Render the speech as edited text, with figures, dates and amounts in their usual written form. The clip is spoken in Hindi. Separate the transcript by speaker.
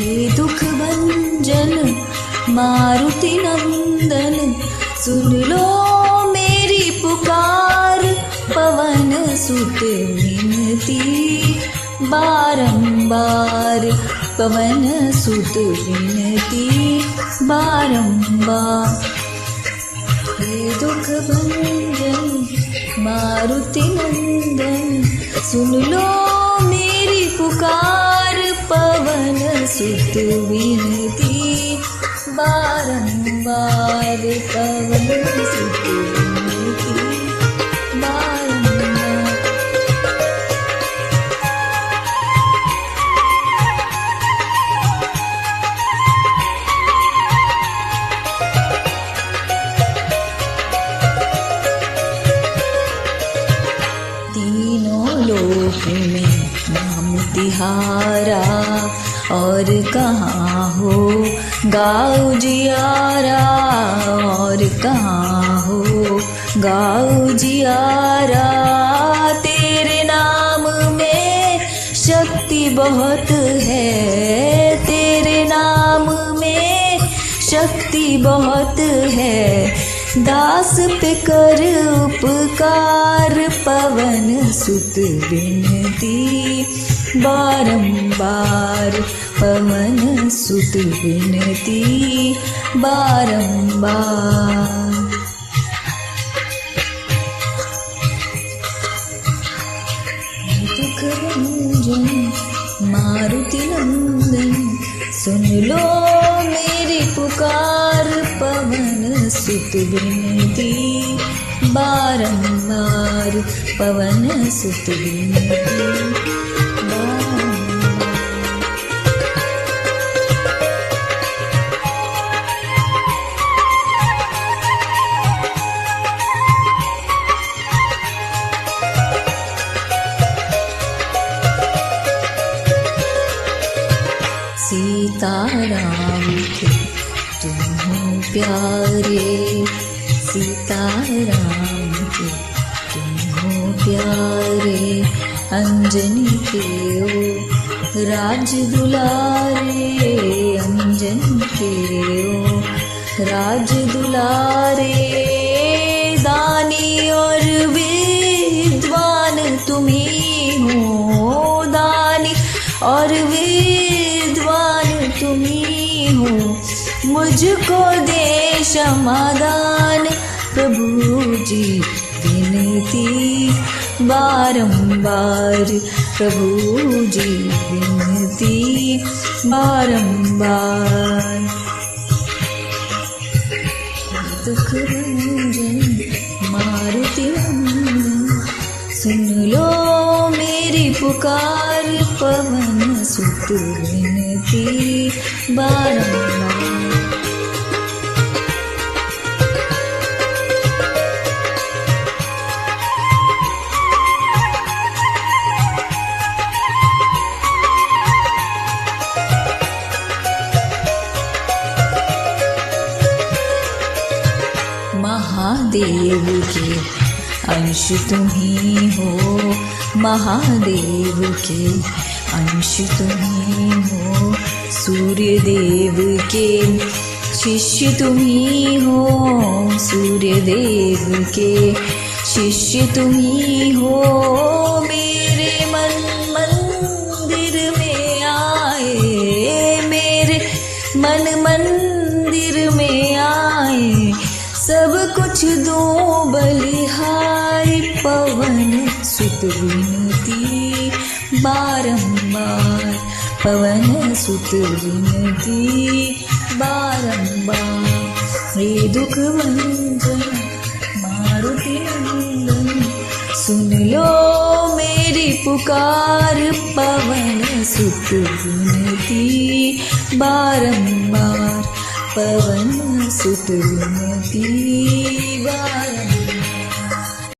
Speaker 1: हे दुख भंजन मारुति नंदन, सुन लो मेरी पुकार, पवन सुत विनती बारंबार, पवन सुत विनती बारंबार। हे दुख भंजन मारुति नंदन, सुन लो मेरी पुकार, पवन सुत विनती बारंबार, पवन सुत विनती बारंबार। तीनों लोक में नाम तिहारा, और कहाँ हो गाओ जियारा, और कहाँ हो गाओ जियारा। तेरे नाम में शक्ति बहुत है, तेरे नाम में शक्ति बहुत है, दास पे कर उपकार, पवन सुत विनती बारंबार, पवन सुत विनती बारंबार। दुख भंजन मारुति नंदन, सुन लो मेरी पुकार, पवन सुत विनती बारंबार, पवन सुत विनती बारंबार। सीताराम के तुम हो प्यारे, सीताराम के तुम हो प्यारे, अंजनी के ओ राज दुलारे, अंजनी के ओ राज दुलारे। दानी और विद्वान तुम्ही हो, दानी और विद्वान तुम्ही हो, मुझको दे समाधान, प्रभु जी विनती बारंबार, प्रभु जी विनती बारंबार। दुख भंजन मारुति नंदन, सुन लो मेरी पुकार, पवन सुत विनती बारंबार। महादेव के अंश तुम्ही हो, महादेव के अंश तुम्ही हो, सूर्य देव के शिष्य तुम्ही हो, सूर्य देव के शिष्य तुम्ही हो। मेरे मन मंदिर में आए, मेरे मन मंदिर में आए, सब कुछ दो बलिहारी, पवन सुत विनती बारंबार, पवन सुत विनती बारंबार। हे दुख भंजन मारुति नंदन, सुन लो मेरी पुकार, पवन सुत विनती बारंबार, पवन सुत विनती बारंबार।